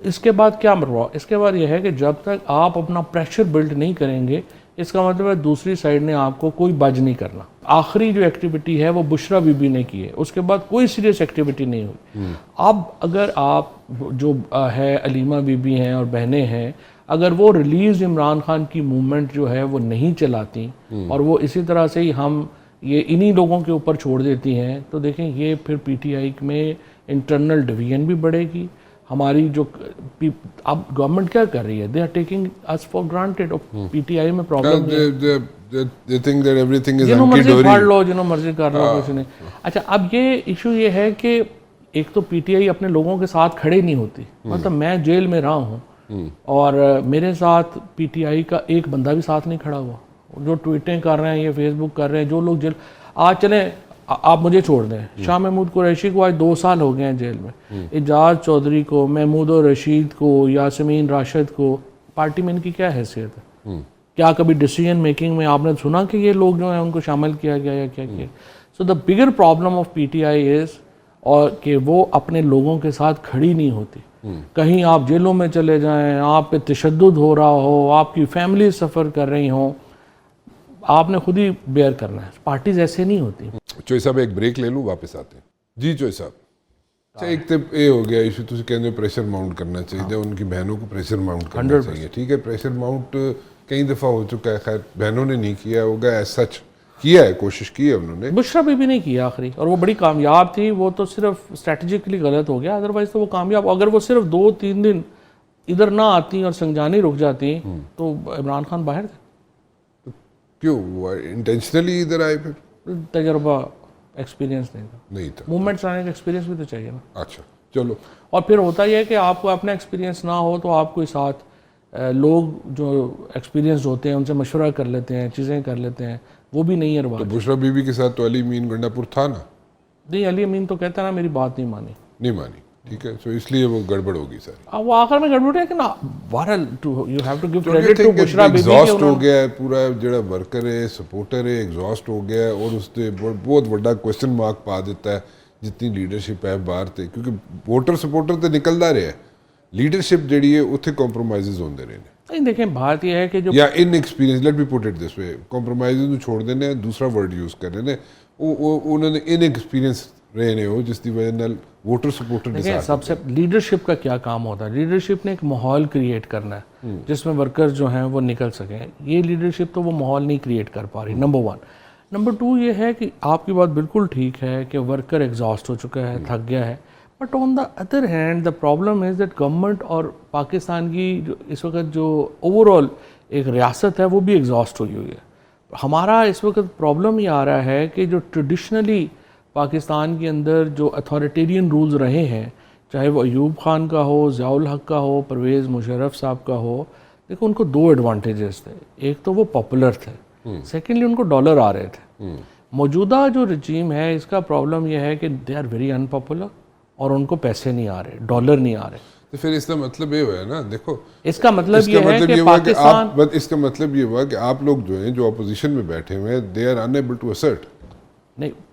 اس کے بعد کیا مروا, اس کے بعد یہ ہے کہ جب تک آپ اپنا پریشر بلڈ نہیں کریں گے, اس کا مطلب ہے دوسری سائڈ نے آپ کو کوئی بج نہیں کرنا. آخری جو ایکٹیویٹی ہے وہ بشرا بی بی نے کی ہے, اس کے بعد کوئی سیریس ایکٹیویٹی نہیں ہوئی. اب اگر آپ جو ہے علیمہ بی بی ہیں اور بہنیں ہیں, اگر وہ ریلیز عمران خان کی موومنٹ جو ہے وہ نہیں چلاتی اور وہ اسی طرح سے ہی ہم یہ انہی لوگوں کے اوپر چھوڑ دیتی ہیں, تو دیکھیں یہ پھر پی ٹی آئی میں انٹرنل ڈویژن بھی بڑھے گی. ہماری جو اب گورنمنٹ کیا کر رہی ہے, they are taking us for granted. P T I میں پرابلم جنہوں مرضی پھاڑ لو, جنہوں مرضی کر لو, کچھ نہیں. اچھا اب یہ ایشو یہ ہے کہ ایک تو پی ٹی آئی اپنے لوگوں کے ساتھ کھڑے نہیں ہوتی. مطلب میں جیل میں رہا ہوں اور میرے ساتھ پی ٹی آئی کا ایک بندہ بھی ساتھ نہیں کھڑا ہوا. جو ٹویٹیں کر رہے ہیں, یہ فیس بک کر رہے ہیں, جو لوگ جیل آج چلیں آپ مجھے چھوڑ دیں, شاہ محمود قریشی کو آج 2 سال ہو گئے ہیں جیل میں, اعجاز چودھری کو, محمود رشید کو, یاسمین راشد کو, پارٹی میں ان کی کیا حیثیت ہے؟ کیا کبھی ڈیسیجن میکنگ میں آپ نے سنا کہ یہ لوگ جو ہیں ان کو شامل کیا گیا یا کیا کیا؟ So the bigger problem of P T I is اور کہ وہ اپنے لوگوں کے ساتھ کھڑی نہیں ہوتی. کہیں آپ جیلوں میں چلے جائیں, آپ پہ تشدد ہو رہا ہو, آپ کی فیملی سفر کر رہی ہوں, آپ نے خود ہی بیئر کرنا ہے. پارٹیز ایسے نہیں ہوتی. چوئی صاحب ایک بریک لے لوں, واپس آتے ہیں. جی چوئی صاحب, اچھا ایک تو یہ ہو گیا ایشو, تھی کہتے پریشر ماؤنٹ کرنا چاہیے, ان کی بہنوں کو پریشر ماؤنٹ کرنا چاہیے. ٹھیک ہے, پریشر ماؤنٹ کئی دفعہ ہو چکا ہے, خیر بہنوں نے نہیں کیا ہوگا, ایز سچ کیا ہے, کوشش کی ہے انہوں نے. بشرا بی بی نے کیا آخری, اور وہ بڑی کامیاب تھی. وہ تو صرف اسٹریٹجکلی غلط ہو گیا, ادروائز تو وہ کامیاب. اگر وہ صرف 2-3 دن ادھر نہ آتی اور سنجانی رک جاتی تو عمران خان باہر تھے. کیوں وہ انٹینشنلی ادھر آئے؟ پھر تجربہ ایکسپیرینس نہیں تھا. موومنٹس آنے کا ایکسپیرینس بھی تو چاہیے نا. اچھا چلو. اور پھر ہوتا یہ ہے کہ آپ کو اپنا ایکسپیرینس نہ ہو تو آپ کو ساتھ لوگ جو ایکسپیرینس ہوتے ہیں ان سے مشورہ کر لیتے ہیں, چیزیں کر لیتے ہیں, وہ بھی نہیں ہے رواج. تو بشرا بی بی کے ساتھ تو علی امین گنڈا پور تھا نا؟ نہیں, علی امین تو کہتا نا میری بات نہیں مانی. ٹھیک ہے, سو اس لیے وہ گڑبڑ ہوگی ساری. وہ آخر میں گڑبڑ ہے کہ نا, بہرحال you have to give credit to Bushra Bibi بی. ایگزاسٹ ہو گیا ہے پورا جڑا ورکر ہے, سپورٹر ہے, ایگزاسٹ ہو گیا ہے, اور اس سے بہت بڑا کوشچن مارک پا دیتا ہے جتنی لیڈرشپ ہے باہر تے, کیونکہ ووٹر سپورٹر تے نکلدا رہے, لیڈرشپ جڑی ہے اتنے کمپرومائزز ہوندے رہے. نہیں دیکھیں بات یہ ہے کہ جو یا inexperience, let me put it this way, compromises نو چھوڑ دینے, دوسرا ورڈ یوز کر رہے ہیں, انہوں نے ان ایکسپیرینس رہے نے ہو جس کی وجہ نال ووٹر سپورٹر دیکھیں. سب سے لیڈرشپ کا کیا کام ہوتا ہے؟ لیڈرشپ نے ایک ماحول کریٹ کرنا ہے جس میں ورکرز جو ہیں وہ نکل سکیں. یہ لیڈرشپ تو وہ ماحول نہیں کریٹ کر پا رہی, نمبر 1. نمبر 2 یہ ہے کہ آپ کی بات بالکل ٹھیک ہے کہ ورکر ایگزاسٹ ہو چکا ہے, تھک گیا ہے, but on the other hand the problem is that government اور پاکستان کی جو اس وقت جو اوور آل ایک ریاست ہے وہ بھی ایگزاسٹ ہوئی ہوئی ہے. ہمارا اس وقت پرابلم یہ آ رہا ہے کہ جو ٹریڈیشنلی پاکستان کے اندر جو اتھارٹیرین رولز رہے ہیں, چاہے وہ ایوب خان کا ہو, ضیاء الحق کا ہو, پرویز مشرف صاحب کا ہو, دیکھو ان کو 2 ایڈوانٹیجز تھے. ایک تو وہ پاپولر تھے, سیکنڈلی ان کو ڈالر آ رہے تھے. موجودہ جو رجیم ہے اس کا پرابلم یہ ہے کہ they are very unpopular اور ان کو پیسے نہیں آ رہے, ڈالر نہیں آ رہے. تو پھر اس کا مطلب یہ ہوا ہے نا, دیکھو اس کا مطلب یہ ہے کہ پاکستان, اس کا مطلب یہ ہوا کہ آپ لوگ جو ہیں جو اپوزیشن میں بیٹھے ہوئے ہیں, they are unable to assert. نہیں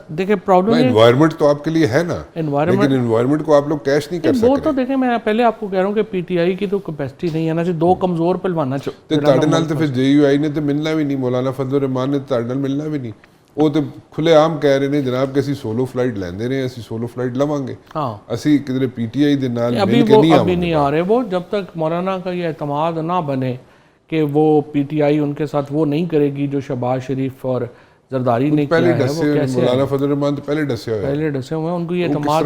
دیکھیں پرابلم انوائرمنٹ تو آپ کے لیے ہے نا, لیکن انوائرمنٹ کو آپ لوگ کیش نہیں کر سکتے. وہ تو دیکھیں میں پہلے آپ کو کہہ رہا ہوں کہ پی ٹی آئی کی تو کیپیسٹی نہیں ہے نا, 2 کمزور پہلوانا تو پھر جے یو آئی نے تو ملنا بھی نہیں, مولانا فضل الرحمان نے تو ملنا بھی نہیں. وہ تو کھلے عام کہہ رہے ہیں جناب کہ اسی سولو فلائٹ لیندے رہے, اسی سولو فلائٹ لواں گے, اسی کدھر پی ٹی آئی دے نال مل کے نہیں آ رہے. وہ جب تک مولانا کا یہ اعتماد نہ بنے کہ وہ پی ٹی آئی ان کے ساتھ وہ نہیں کرے گی جو شہباز شریف اور زرداری نے کیا ہے, وہ کیسے مولانا فضل الرحمان تو پہلے ڈسے ہوئے ہیں, ان کو یہ اعتماد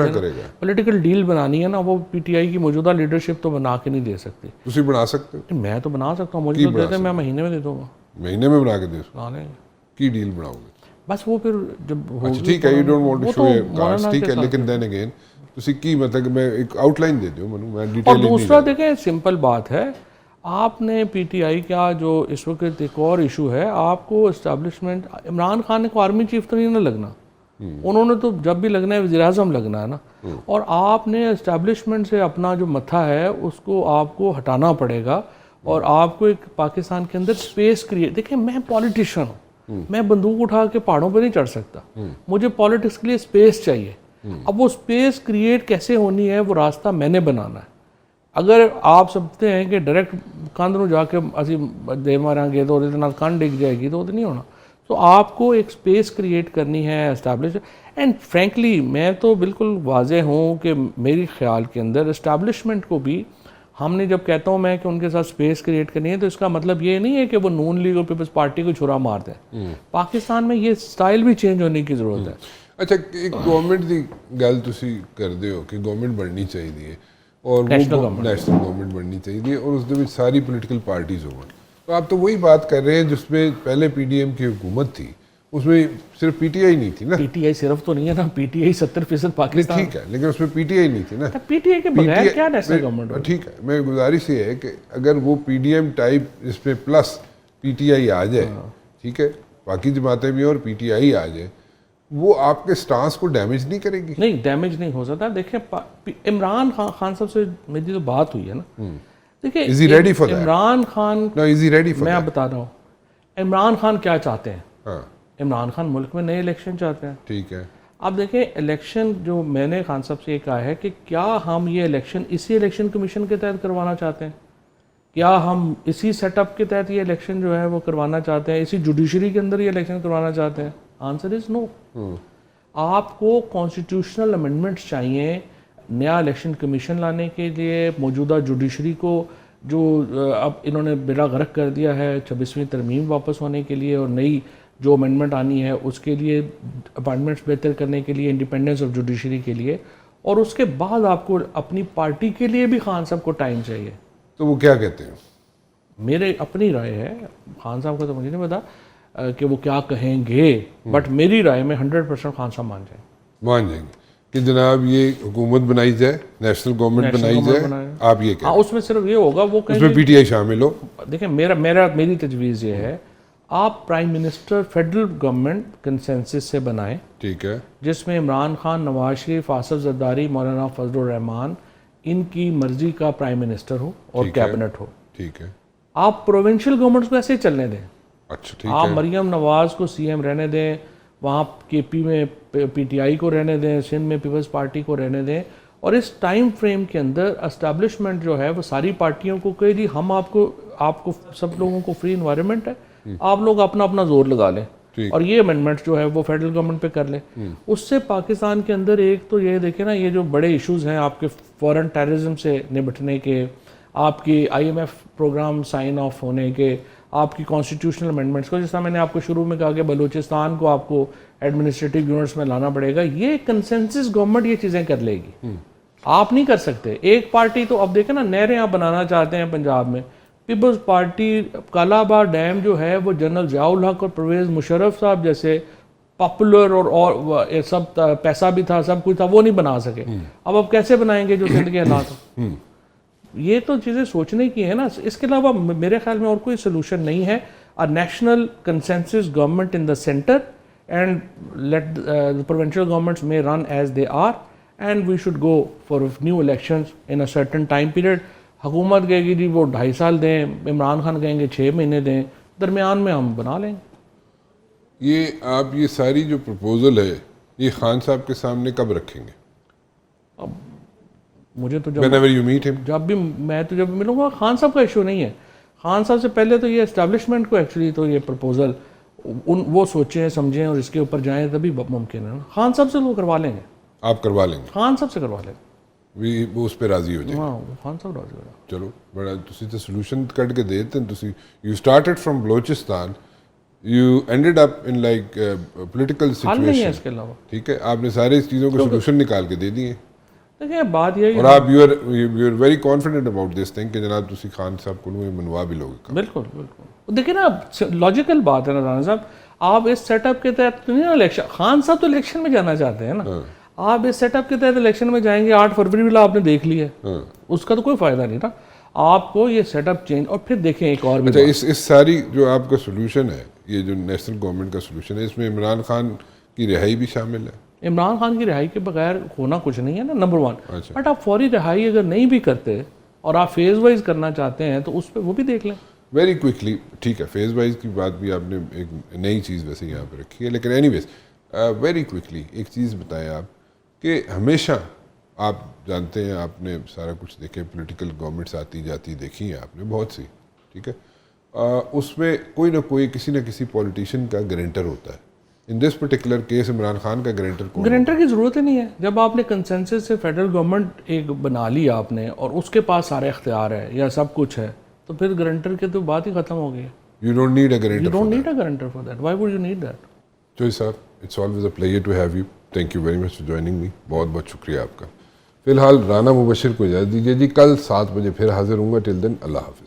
پولیٹیکل ڈیل بنانی ہے نا, وہ پی ٹی آئی کی موجودہ لیڈرشپ تو بنا کے نہیں دے سکتی. تسی بنا سکتے ہو؟ میں تو بنا سکتا ہوں, مجھے تو دیتے میں مہینے میں دے دوں گا. مہینے میں بنا کے دے دوں گا؟ کی ڈیل بناؤ گے؟ بس وہ پھر جب ہوگی ٹھیک ہے, you don't want to show your cards, ٹھیک ہے, لیکن دین اگین تسی کی مطلب میں ایک آؤٹ لائن دے دو میں ڈیٹیل. اور دوسرا دیکھیں سمپل بات ہے, آپ نے پی ٹی آئی کا جو اس وقت ایک اور ایشو ہے, آپ کو اسٹیبلشمنٹ, عمران خان کو آرمی چیف تو نہیں نہ لگنا, انہوں نے تو جب بھی لگنا ہے وزیر اعظم لگنا ہے نا, اور آپ نے اسٹیبلشمنٹ سے اپنا جو متھا ہے اس کو آپ کو ہٹانا پڑے گا, اور آپ کو ایک پاکستان کے اندر اسپیس کریٹ. دیکھیں میں پولیٹیشین ہوں, میں بندوق اٹھا کے پہاڑوں پہ نہیں چڑھ سکتا, مجھے پالیٹکس کے لیے اسپیس چاہیے. اب وہ اسپیس کریٹ کیسے ہونی ہے, وہ راستہ میں نے بنانا ہے. اگر آپ سمجھتے ہیں کہ ڈائریکٹ کندھ نو جا کے اسی دے ماریں گے تو وہ کن ڈگ جائے گی, تو وہ تو نہیں ہونا. تو آپ کو ایک اسپیس کریٹ کرنی ہے اسٹیبلش. اینڈ فرینکلی میں تو بالکل واضح ہوں کہ میری خیال کے اندر اسٹیبلشمنٹ کو بھی ہم نے جب کہتا ہوں میں کہ ان کے ساتھ اسپیس کریٹ کرنی ہے تو اس کا مطلب یہ نہیں ہے کہ وہ نون لیگ اور پیپلز پارٹی کو چھرا مار دیں. پاکستان میں یہ سٹائل بھی چینج ہونے کی ضرورت ہے. اچھا ایک گورنمنٹ دی گل تسی کردے ہو کہ گورنمنٹ بننی چاہیے اور وہ نیشنل گورنمنٹ بننی چاہیے اور اس دے وچ ساری پولیٹیکل پارٹیز ہوں. تو آپ تو وہی بات کر رہے ہیں جس میں پہلے پی ڈی ایم کی حکومت تھی, اس میں صرف پی ٹی آئی نہیں تھی نا. پی ٹی آئی صرف تو نہیں ہے نا, پی ٹی آئی 70% پاکستان. ٹھیک ہے لیکن اس میں پی ٹی آئی نہیں تھی نا. پی ٹی آئی کے بغیر کیا نیشنل گورنمنٹ. ٹھیک ہے, میں گزارش یہ ہے کہ اگر وہ پی ڈی ایم ٹائپ اس پہ پلس پی ٹی آئی آ جائے, ٹھیک ہے, باقی جماعتیں بھی اور پی ٹی آئی آ جائے, وہ آپ کے سٹانس کو ڈیمیج نہیں کرے گی. نہیں ڈیمیج نہیں ہو سکتا. دیکھیں عمران خان صاحب سے میری تو بات ہوئی ہے نا, دیکھیں عمران خان, میں آپ بتا رہا ہوں عمران خان کیا چاہتے ہیں. عمران خان ملک میں نئے الیکشن چاہتے ہیں. ٹھیک ہے, اب دیکھیں الیکشن جو میں نے خان صاحب سے یہ کہا ہے کہ کیا ہم یہ الیکشن اسی الیکشن کمیشن کے تحت کروانا چاہتے ہیں, کیا ہم اسی سیٹ اپ کے تحت یہ الیکشن جو ہے وہ کروانا چاہتے ہیں, اسی جوڈیشری کے اندر یہ الیکشن کروانا چاہتے ہیں. آنسر از نو. آپ کو کانسٹیٹیوشنل امینڈمنٹس چاہیے نیا الیکشن کمیشن لانے کے لیے, موجودہ جوڈیشری کو جو اب انہوں نے بیڑا غرق کر دیا ہے 26ویں ترمیم واپس ہونے کے لیے, اور نئی جو امینڈمنٹ آنی ہے اس کے لیے, اپائنٹمنٹس بہتر کرنے کے لیے, انڈیپینڈنس آف جوڈیشری کے لیے, اور اس کے بعد آپ کو اپنی پارٹی کے لیے بھی خان صاحب کو ٹائم چاہیے. تو وہ کیا کہتے ہیں؟ میرے اپنی رائے ہے, خان صاحب کا تو مجھے نہیں پتا کہ وہ کیا کہیں گے, بٹ میری رائے میں 100% خان صاحب مان جائیں گے کہ جناب یہ حکومت بنائی جائے, نیشنل گورنمنٹ بنائی جائے. آپ یہ کہیں اس میں صرف یہ ہوگا وہ اس میں پی ٹی آئی شامل ہو. دیکھیں میری تجویز یہ ہے, آپ prime minister federal government consensus سے بنائیں, ٹھیک ہے, جس میں عمران خان, نواز شریف, آصف زرداری, مولانا فضل الرحمان ان کی مرضی کا پرائم منسٹر ہو اور کیبنٹ ہو. ٹھیک ہے, آپ پروونشل گورنمنٹس کو ایسے ہی چلنے دیں. اچھا ٹھیک آپ ہے, مریم نواز کو سی ایم رہنے دیں, وہاں کے پی میں پی ٹی آئی کو رہنے دیں, سندھ میں پیپلز پارٹی کو رہنے دیں, اور اس ٹائم فریم کے اندر اسٹیبلشمنٹ جو ہے وہ ساری پارٹیوں کو کہ جی ہم آپ کو سب لوگوں کو فری انوائرمنٹ ہے, آپ لوگ اپنا اپنا زور لگا لیں اور یہ امینڈمنٹ جو ہے وہ فیڈرل گورنمنٹ پہ کر لیں. اس سے پاکستان کے اندر ایک تو یہ دیکھیں نا, یہ جو بڑے ایشوز ہیں آپ کے فورن ٹیررزم سے نمٹنے کے, آپ کی I M F program sign off ہونے کے, آپ کی کانسٹیٹیوشنل امینڈمنٹس کو, جس طرح میں نے آپ کو شروع میں کہا کہ بلوچستان کو آپ کو ایڈمنسٹریٹو یونٹس میں لانا پڑے گا, یہ کنسنسس گورنمنٹ یہ چیزیں کر لے گی. آپ نہیں کر سکتے ایک پارٹی. تو اب دیکھیں نا, نہریں آپ بنانا چاہتے ہیں پنجاب میں, پیپلز پارٹی کالا بار ڈیم جو ہے وہ جنرل ضیاء الحق اور پرویز مشرف صاحب جیسے پاپولر اور سب پیسہ بھی تھا, سب کچھ تھا, وہ نہیں بنا سکے. اب کیسے بنائیں گے جو سندھ کے حالات؟ یہ تو چیزیں سوچنے کی ہیں نا. اس کے علاوہ میرے خیال میں اور کوئی سلوشن نہیں ہے. A national consensus government in the center, and let the provincial governments may run as they are, and we should go for new elections in a certain time period. حکومت کہے گی جی وہ 2.5 سال دیں, عمران خان کہیں گے 6 مہینے دیں, درمیان میں ہم بنا لیں. یہ آپ یہ ساری جو پرپوزل ہے یہ خان صاحب کے سامنے کب رکھیں گے؟ اب مجھے تو whenever you meet him, جب بھی میں تو جب ملوں گا, خان صاحب کا ایشو نہیں ہے. خان صاحب سے پہلے تو یہ اسٹیبلشمنٹ کو ایکچولی تو یہ پرپوزل وہ سوچیں سمجھیں اور اس کے اوپر جائیں تبھی ممکن ہے. خان صاحب سے وہ کروا لیں گے. آپ کروا لیں گے؟ خان صاحب سے کروا لیں گے, وہ اس پہ راضی ہو جائیں. ہاں خان صاحب راضی ہو جائیں. چلو بڑا تسی تو سولوشن کٹ کے دیتے ہیں. تسی you started from Balochistan, you ended up in like political حل نہیں ہے اس سچویشن, کے علاوہ. ٹھیک ہے, آپ نے سارے اس چیزوں کے سولوشن نکال کے دے دیے. دیکھیں بات یہ اور آپ you are very confident about this thing کہ جناب تسی خان صاحب کو منوا بھی لوگے. بالکل بالکل. دیکھیں نا لاجیکل بات ہے نا رانا صاحب, آپ اس سیٹ اپ کے تحت تو نہیں نا الیکشن, خان صاحب تو الیکشن میں جانا چاہتے ہیں نا, آپ اس سیٹ اپ کے تحت الیکشن میں جائیں گے. 8 فروری والا آپ نے دیکھ لی ہے, اس کا تو کوئی فائدہ نہیں نا. آپ کو یہ سیٹ اپ چینج, اور پھر دیکھیں ایک اور بھی. اچھا اس ساری جو آپ کا سولوشن ہے, یہ جو نیشنل گورنمنٹ کا سولوشن ہے, اس میں عمران خان کی رہائی بھی شامل ہے. عمران خان کی رہائی کے بغیر ہونا کچھ نہیں ہے نا, نمبر 1. بٹ آپ فوری رہائی اگر نہیں بھی کرتے اور آپ فیز وائز کرنا چاہتے ہیں تو اس پہ وہ بھی دیکھ لیں ویری کوئکلی. ٹھیک ہے, فیز وائز کی بات بھی آپ نے ایک نئی چیز ویسے یہاں پہ رکھی ہے. لیکن اینی ویز ویری کوئکلی ایک چیز بتائیں آپ کہ ہمیشہ آپ جانتے ہیں, آپ نے سارا کچھ دیکھے, پولیٹیکل گورنمنٹس آتی جاتی دیکھی ہیں آپ نے بہت سی, ٹھیک ہے, اس میں کوئی نہ کوئی کسی نہ کسی پولیٹیشین کا گارنٹر ہوتا ہے. In this particular case Imran Khan کا گارنٹر کون؟ گارنٹر کی ضرورت ہی نہیں ہے. جب آپ نے کنسنسس سے فیڈرل گورنمنٹ ایک بنا لی آپ نے اور اس کے پاس سارے اختیار ہے یا سب کچھ ہے, تو پھر گارنٹر کی تو بات ہی ختم ہو گئی ہے. You don't need a guarantor. You don't need a guarantor for that. Why would you need that? جوئی صاحب, it's always a pleasure to have you. Thank you very much for joining me. بہت بہت شکریہ آپ کا. فی الحال رانا مبشر کو اجازت دیجیے جی. کل 7 بجے پھر حاضر ہوں گا. ٹل دین اللہ حافظ.